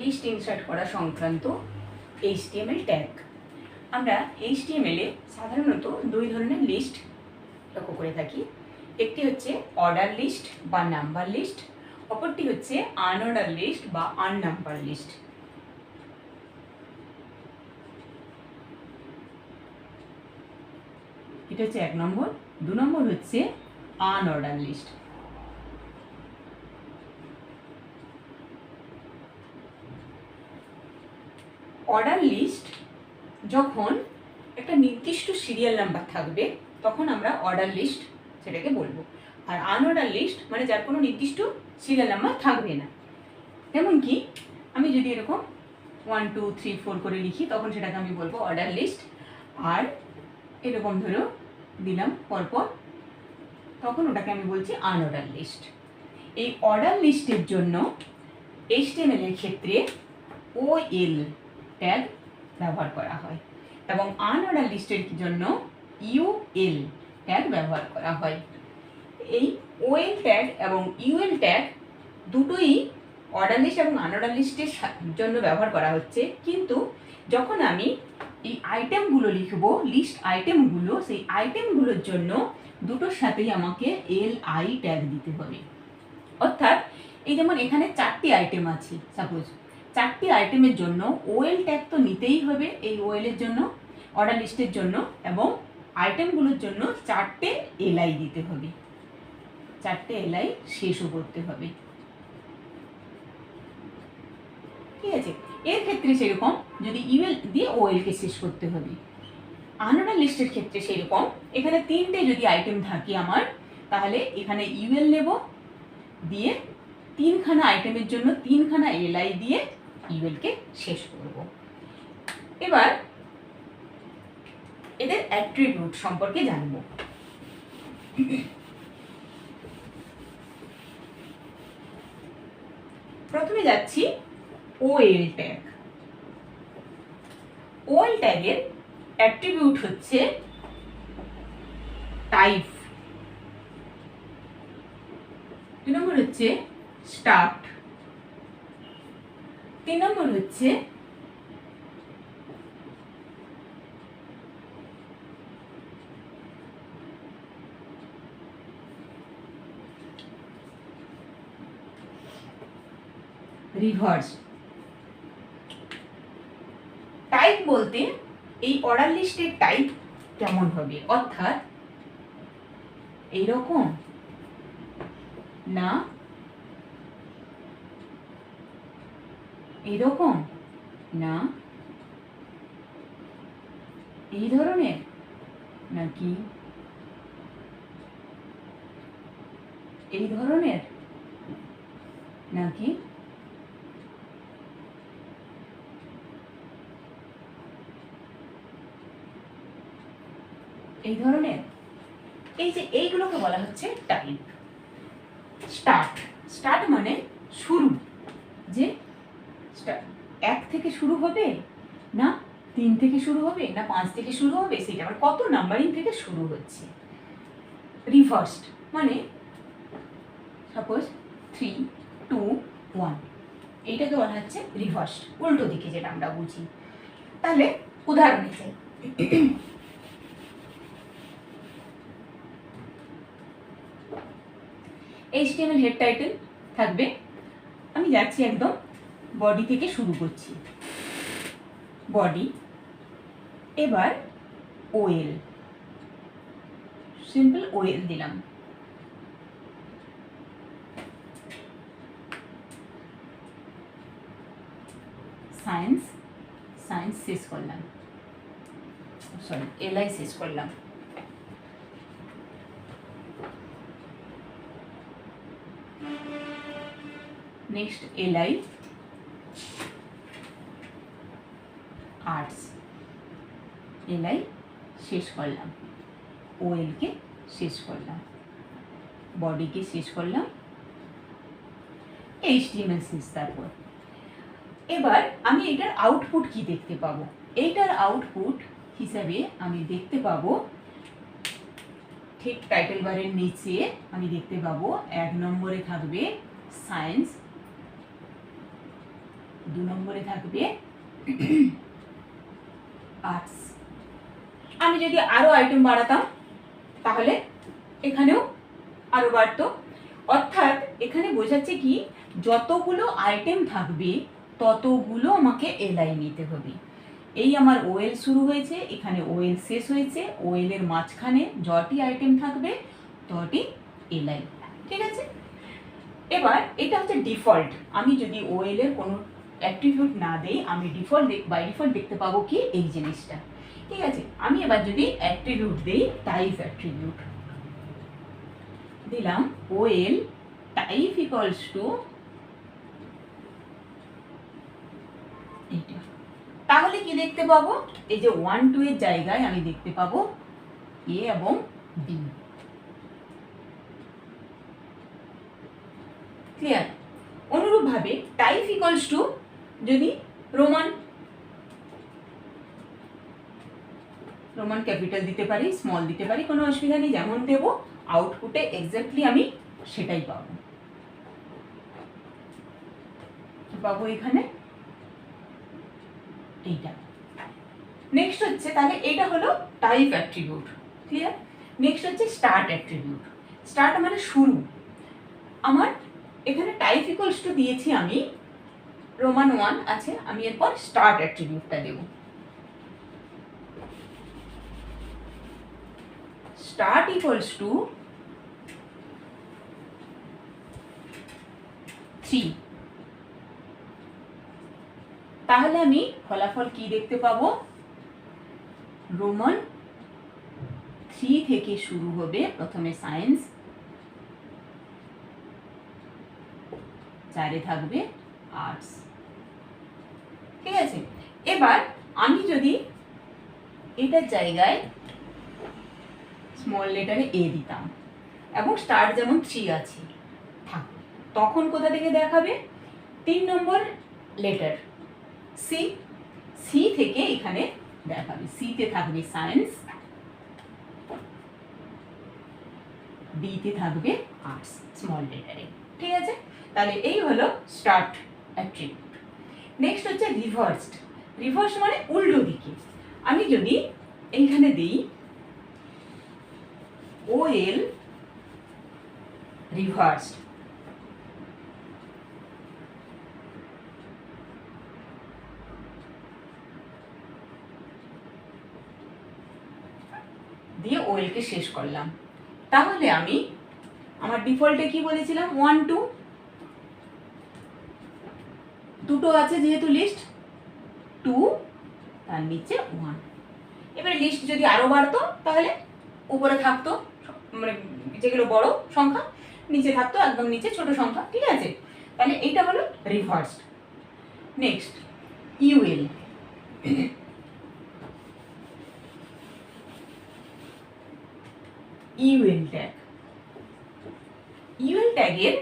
List insert করা সংক্রান্ত HTML tag. আমরা HTML এ সাধারণত দুই ধরনের লিস্ট লক্ষ্য করে থাকি। একটি হচ্ছে অর্ডার লিস্ট বা নাম্বার লিস্ট, অপরটি হচ্ছে আনঅর্ডার লিস্ট বা আননাম্বার লিস্ট। এটা হচ্ছে 1 নম্বর। 2 নম্বর হচ্ছে আনঅর্ডার লিস্ট। অর্ডার লিস্ট যখন একটা নির্দিষ্ট সিরিয়াল নাম্বার থাকবে তখন আমরা অর্ডার লিস্ট সেটাকে বলবো। আর আনঅর্ডার লিস্ট মানে যার কোনো নির্দিষ্ট সিরিয়াল নাম্বার থাকবে না। যেমন কি আমি যদি এরকম 1 2 3 4 করে লিখি তখন সেটাকে আমি বলবো অর্ডার লিস্ট। আর এরকম ধরো দিলাম পরপর, তখন ওটাকে আমি বলছি আনঅর্ডার লিস্ট। এই অর্ডার লিস্টের জন্য HTML এর ক্ষেত্রে OL ট্যাগ ব্যবহার করা হয় এবং আনঅর্ডার লিস্টের জন্য UL ট্যাগ ব্যবহার করা হয়। এই OL ট্যাগ এবং UL ট্যাগ দুটোই অর্ডার লিস্ট এবং আনঅর্ডার লিস্টের জন্য ব্যবহার করা হচ্ছে, কিন্তু যখন আমি এই আইটেমগুলো লিখবো, লিস্ট আইটেমগুলো, সেই আইটেমগুলোর জন্য দুটোর সাথেই আমাকে LI ট্যাগ দিতে হবে। অর্থাৎ এই যেমন এখানে 4টি আইটেম আছে, সাপোজ 4টি আইটেমের জন্য OL ট্যাগ তো নিতেই হবে এই OL এর জন্য, অর্ডার লিস্টের জন্য, এবং আইটেমগুলোর জন্য 4টে LI দিতে হবে, 4টে LI শেষও করতে হবে। ঠিক আছে, এর ক্ষেত্রে সেরকম যদি UL দিয়ে OL কে শেষ করতে হবে। আনঅর্ডার লিস্টের ক্ষেত্রে সেরকম এখানে 3টে যদি আইটেম থাকে আমার, তাহলে এখানে UL নেব, দিয়ে 3খানা আইটেমের জন্য 3খানা LI দিয়ে UL কে শেষ করব। এবার এদের অ্যাট্রিবিউট সম্পর্কে জানব। প্রথমে যাচ্ছি OL ট্যাগ। OL ট্যাগের অ্যাট্রিবিউট হচ্ছে টাইপ, 2 নম্বর হচ্ছে স্টার্ট, 3 নম্বর হচ্ছে রিভার্স। টাইপ বলতে এই অর্ডার লিস্টের টাইপ কেমন হবে, অর্থাৎ এইরকম না এরকম না এই ধরনের নাকি এই ধরনের নাকি এই ধরনের, এই যে এইগুলোকে বলা হচ্ছে টাইপ। স্টার্ট, স্টার্ট মানে শুরু, যে 1 থেকে শুরু হবে না 3 থেকে শুরু হবে না 5 থেকে শুরু হবে, সেটা আবার কত নাম্বারিং থেকে শুরু হচ্ছে। রিভার্সড মানে সাপোজ 3 2 1, এইটাকে বলা হচ্ছে রিভার্সড, উল্টো দিকে যেটা আমরা বুঝি। তাহলে উদাহরণে চাই, HTML হেড টাইটেল থাকবে, আমি যাচ্ছি একদম বডি থেকে শুরু করছি, বডি, এবার OL, সিম্পল OL দিলাম, সায়েন্স, সায়েন্স শেষ করলাম, সরি LI শেষ করলাম। নেক্সট LI আর্টস, LI শেষ করলাম, OL কে শেষ করলাম, বডিকে শেষ করলাম, HTML শেষ। তারপর এবার আমি এটার আউটপুট কি দেখতে পাবো, এইটার আউটপুট হিসাবে আমি দেখতে পাবো ঠিক টাইটেল বারের নিচে আমি দেখতে পাবো 1 নম্বরে থাকবে সায়েন্স 2 নম্বরে থাকবে আর্টস। আমি যদি আরো আইটেম বাড়াতাম তাহলে এখানেও আরো বাড়তো। অর্থাৎ এখানে বোঝাচ্ছে কি, যতগুলো আইটেম থাকবে ততগুলো আমাকে এলআই নিতে হবে। এই আমার ওএল শুরু হয়েছে, এখানে ওএল শেষ হয়েছে, ওএল এর মাঝখানে যটি আইটেম থাকবে তটি এলআই। ঠিক আছে, এবার এটা হচ্ছে ডিফল্ট। আমি যদি ওএল এর কোনো অ্যাট্রিবিউট না দেই, আমি বাই ডিফল্ট দেখতে পাবো কি এই জিনিসটা। ঠিক আছে, আমি এবার যদি অ্যাট্রিবিউট দেই, টাইপ অ্যাট্রিবিউট দিলাম ওএল টাইপ ইকুয়ালস টু এইটা, তাহলে কি দেখতে পাবো, এই যে 1 2 এর জায়গায় আমি দেখতে পাবো এ এবং বি। ক্লিয়ার? অনুরূপভাবে টাইপ ইকুয়ালস টু যদি রোমান ক্যাপিটাল দিতে পারি, স্মল দিতে পারি, কোনো অসুবিধা নেই। যেমন দেব আউটপুটে এক্স্যাক্টলি আমি সেটাই পাবো। কি পাবো এখানে? এইটা। নেক্সট হচ্ছে, তাহলে এটা হলো টাইপ অ্যাট্রিবিউট। ক্লিয়ার? নেক্সট হচ্ছে স্টার্ট অ্যাট্রিবিউট। স্টার্ট মানে শুরু। আমার এখানে টাইপ ইকুয়ালস টু দিয়েছি আমি রোমান 1 আছে, আমি এরপর স্টার্ট অ্যাট্রিবিউটটা দেব। Start equals to 3। তাহলে আমি ফলাফল কি দেখতে পাবো, রোমান 3 থেকে শুরু হবে প্রথমে সায়েন্স, 4 থাকবে আর্টস। ঠিক আছে, এবার আমি যদি এটার জায়গায় স্মল লেটারে এ দিতাম এবং স্টার্ট যেমন 3 আছে থাকবে, তখন কোথা থেকে দেখাবে, 3 নম্বর লেটার সি, সি থেকে এখানে দেখাবে, সিতে থাকবে সায়েন্স, বিতে থাকবে আর্টস স্মল লেটারে। ঠিক আছে, তাহলে এই হলো স্টার্ট অ্যাট্রিবিউট। নেক্সট হচ্ছে রিভার্সড। রিভার্স মানে উল্টো দিকে। আমি যদি এইখানে দিই ওএল রিভার্সড, দিয়ে ওএল কে শেষ করলাম, তাহলে আমি আমার ডিফল্টে কি বলেছিলাম 1 2, দুটো আছে যেহেতু লিস্ট 2 তার নিচে 1। এবারে লিস্ট যদি আরো বাড়তো তাহলে উপরে থাকতো মানে যেগুলো বড় সংখ্যা, নিচে থাকতো একদম নিচে ছোট সংখ্যা। ঠিক আছে, তাহলে এইটা হলো reversed. Next UL. UL tag, UL ট্যাগের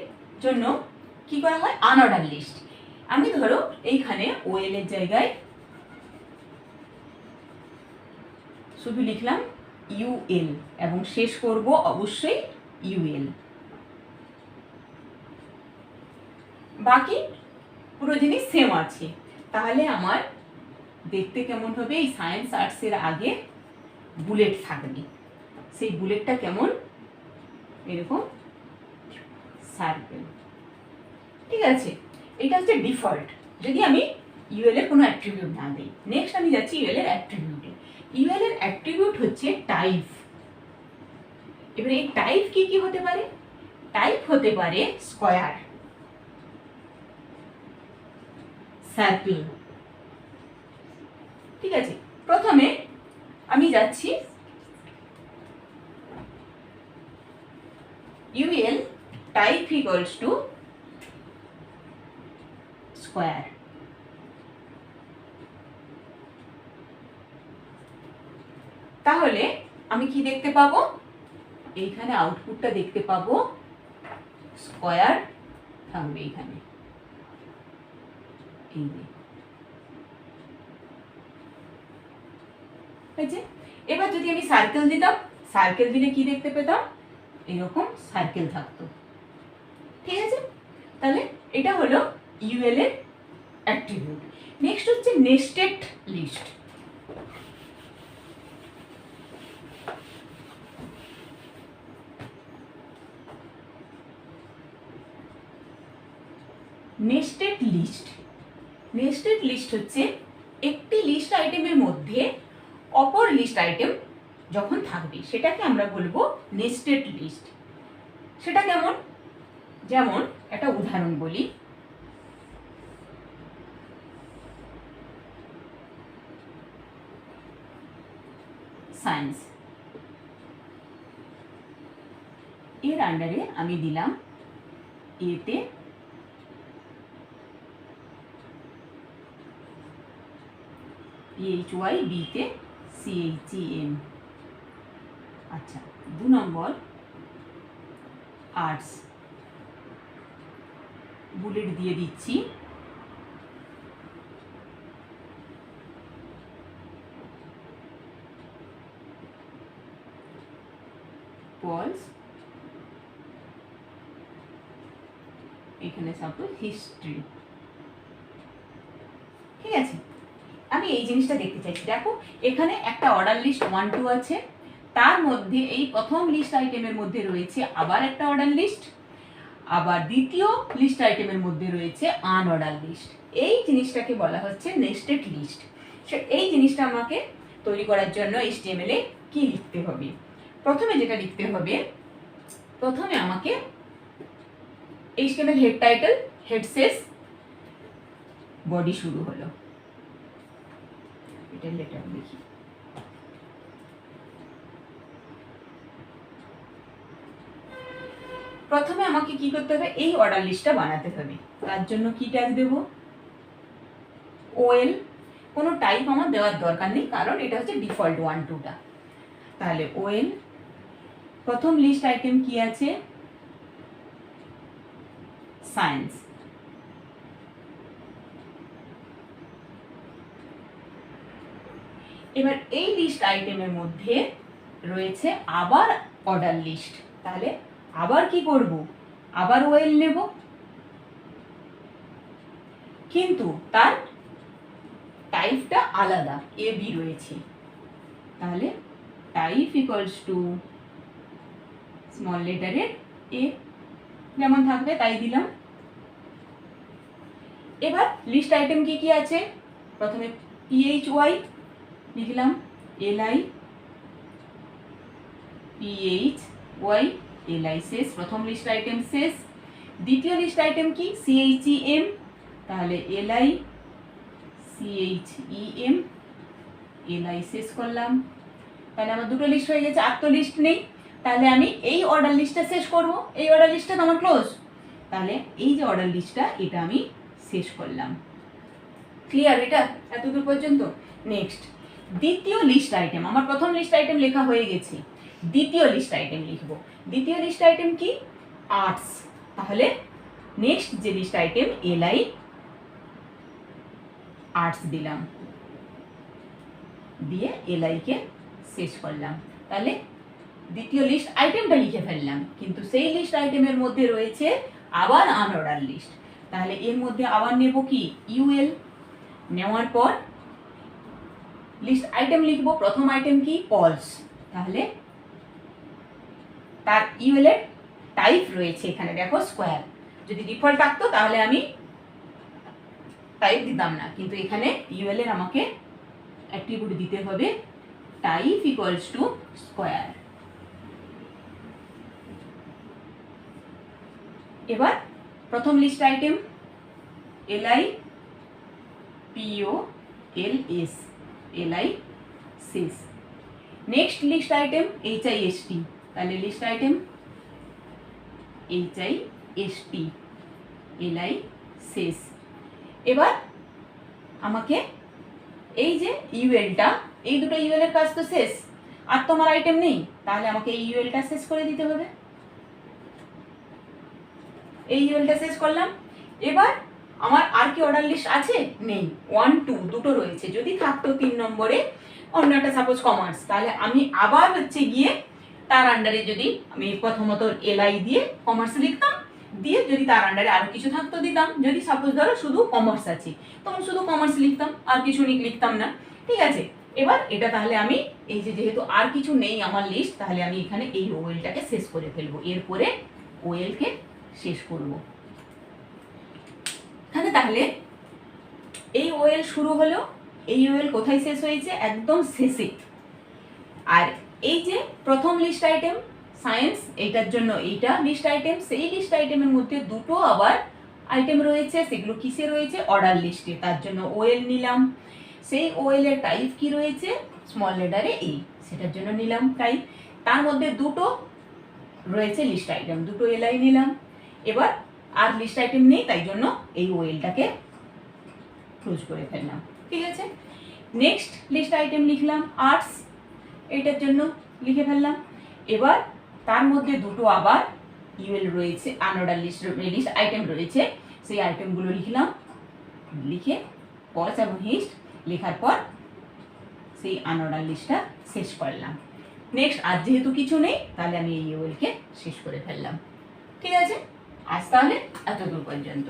জন্য কি করা হয়, আনঅর্ডার লিস্ট। আমি ধরো এইখানে ওএল এর জায়গায় শুধু লিখলাম ইউএল এবং শেষ করব অবশ্যই ইউএল, বাকি পুরো জিনিস সেম আছে। তাহলে আমার দেখতে কেমন হবে, এই সায়েন্স আর্টসের আগে বুলেট থাকবে, সেই বুলেটটা কেমন এরকম সার্কেল। ঠিক আছে, এটা হচ্ছে ডিফল্ট যদি আমি ইউএল এর কোনো অ্যাট্রিবিউট না দিই। নেক্সট আমি যাচ্ছি ইউএল এর অ্যাট্রিবিউটে। ইউএল এর অ্যাট্রিবিউট হচ্ছে টাইপ। এবারে এই টাইপ কি কি হতে পারে, টাইপ হতে পারে স্কয়ার, সার্কেল। ঠিক আছে, প্রথমে আমি যাচ্ছি UL type equals two square. তাহলে আমি কি দেখতে পাবো, এইখানে আউটপুটটা দেখতে পাবো স্কয়ার থাকবে এখানে, এই যে। এবার যদি আমি সার্কেল দিতাম, সার্কেল দিলে কি দেখতে পেতাম, এরকম সার্কেল থাকতো। ঠিক আছে, তাহলে এটা হলো ইউএল এর অ্যাট্রিবিউট। নেক্সট হচ্ছে nested list. Nested list, nested list হচ্ছে একটি লিস্ট আইটেমের মধ্যে অপর লিস্ট আইটেম যখন থাকবে সেটাকে আমরা বলবো নেস্টেড লিস্ট। সেটা কেমন, যেমন একটা উদাহরণ বলি, সায়েন্স, এর আন্ডারে আমি দিলাম এতে PHY, বিতে CHEM। আচ্ছা, 2 নম্বর আর্টস, বুলেট দিয়ে দিচ্ছি পলস, এখানে সাপোজ হিস্ট্রি। ঠিক আছে, আমি এই জিনিসটা দেখতে চাইছি। দেখো এখানে একটা অর্ডার লিস্ট 1 2 আছে, তার মধ্যে এই প্রথম লিস্ট আইটেমের মধ্যে রয়েছে আবার একটা অর্ডার লিস্ট, আবার দ্বিতীয় লিস্ট আইটেমের মধ্যে রয়েছে আনঅর্ডার লিস্ট। এই জিনিসটাকে বলা হচ্ছে নেস্টেড লিস্ট। এই জিনিসটা আমাকে তৈরি করার জন্য HTML এ কি লিখতে হবে? প্রথমে যেটা লিখতে হবে, প্রথমে আমাকে HTML হেড টাইটেল, হেড শেষ, বডি শুরু হলো, এটা লেটার লিখি। প্রথমে আমাকে কি করতে হবে, এই অর্ডার লিস্টটা বানাতে হবে। তার জন্য কি ট্যাগ দেব, OL। কোনো টাইপ আমার দেওয়ার দরকার নেই, কারণ এটা হচ্ছে ডিফল্ট 1 2টা। তাহলে OL, প্রথম লিস্ট আইটেম কি আছে, সায়েন্স। এবার এই লিস্ট আইটেমের মধ্যে রয়েছে আবার অর্ডার লিস্ট, তাহলে আবার কি করব, আবার OL নেব, কিন্তু তার টাইপটা আলাদা, AB রয়েছে। তাহলে টাইপ ইকুয়ালস টু স্মল লেটারের A, যেমন থাকবে তাই দিলাম। এবার লিস্ট আইটেম কি কি আছে, প্রথমে PHY লিখলাম, LI PHY LI শেষ, প্রথম লিস্ট আইটেম শেষ। দ্বিতীয় লিস্ট আইটেম কি, CHEM, তাহলে LI CHEM LI শেষ করলাম। তাহলে আমার দুটো লিস্ট হয়ে গেছে, আর তো লিস্ট নেই। তাহলে আমি এই অর্ডার লিস্টটা শেষ করব, এই অর্ডার লিস্টটা তো আমার ক্লোজ। তাহলে এই যে অর্ডার লিস্টটা, এটা আমি শেষ করলাম। ক্লিয়ার এটা এতদূর পর্যন্ত? নেক্সট দ্বিতীয় লিস্ট আইটেম, আমার প্রথম লিস্ট আইটেম লেখা হয়ে গেছে, দ্বিতীয় লিস্ট আইটেম লিখব। দ্বিতীয় লিস্ট আইটেম কি, আর্টস। তাহলে নেক্সট যে লিস্ট আইটেম LI আর্টস দিলাম, দিয়ে LI কে শেষ করলাম। তাহলে দ্বিতীয় লিস্ট আইটেমটা লিখে ফেললাম, কিন্তু সেই লিস্ট আইটেমের মধ্যে রয়েছে আবার আনঅর্ডার লিস্ট। তাহলে এর মধ্যে আবার নেব কি, UL। নেওয়ার পর লিস্ট আইটেম লিখব, প্রথম আইটেম কি, পলস। তাহলে তার UL এর টাইপ রয়েছে এখানে, দেখো স্কোয়ার। যদি ডিফল্ট থাকতো তাহলে আমি টাইপ দিতাম না, কিন্তু এখানে UL এর আমাকে অ্যাট্রিবিউট দিতে হবে, টাইপ ইকুয়ালস টু স্কোয়ার। এবার প্রথম list item LI POLS LI শেষ। নেক্সট লিস্ট আইটেম HIST, তাহলে লিস্ট আইটেম HIST LI শেষ। এবার আমাকে এই যে ULটা, এই দুটো UL এর কাজ তো শেষ, আর তোমার আইটেম নেই, তাহলে আমাকে এই ULটা শেষ করে দিতে হবে। এই ULটা শেষ করলাম। এবার আমার আর কি অর্ডার লিস্ট আছে, নেই, 1 2 দুটো রয়েছে। যদি থাকতো 3 নম্বরে অন্য একটা সাপোজ কমার্স, তাহলে আমি আবার হচ্ছে গিয়ে তার আন্ডারে যদি আমি প্রথমত LI দিয়ে কমার্স লিখতাম, দিয়ে যদি তার আন্ডারে আরো কিছু থাকতো দিতাম। যদি সাপোজ ধরো শুধু কমার্স আছে তখন শুধু কমার্স লিখতাম, আর কিছু লিখতাম না। ঠিক আছে, এবার এটা তাহলে আমি এই যে যেহেতু আর কিছু নেই আমার লিস্ট, তাহলে আমি এখানে এই ওয়েলটাকে শেষ করে ফেলবো, এরপরে ওয়েলকে শেষ করব। এখানে তাহলে এই ওয়েল শুরু হলো, এই ওয়েল কোথায় শেষ হয়েছে? একদম শেষে। আর এই যে প্রথম লিস্ট আইটেম সায়েন্স, এইটার জন্য এইটা লিস্ট আইটেম, সেই লিস্ট আইটেমের মধ্যে দুটো আবার আইটেম রয়েছে, সেগুলো কিসে রয়েছে? অর্ডার লিস্টে। তার জন্য ওয়েল নিলাম। সেই ওয়েলের টাইপ কি রয়েছে? স্মল লেটারে এই, সেটার জন্য নিলাম টাইপ। তার মধ্যে দুটো রয়েছে লিস্ট আইটেম, দুটো এলআই নিলাম। এবার আর লিস্ট আইটেম নেই, তাই জন্য এই ওয়েলটাকে ক্লোজ করে ফেললাম। ঠিক আছে, নেক্সট লিস্ট আইটেম লিখলাম আর্টস, এইটার জন্য লিখে ফেললাম। এবার তার মধ্যে দুটো আবার ইউএল রয়েছে, আনঅর্ডার লিস্ট আইটেম রয়েছে, সেই আইটেমগুলো লিখলাম। লিখে পজ এবং হিস্ট লেখার পর সেই আনঅর্ডার লিস্টটা শেষ করলাম। নেক্সট আর যেহেতু কিছু নেই, তাহলে আমি এই ইউএলকে শেষ করে ফেললাম। ঠিক আছে, আজ তাহলে এতদূর পর্যন্ত।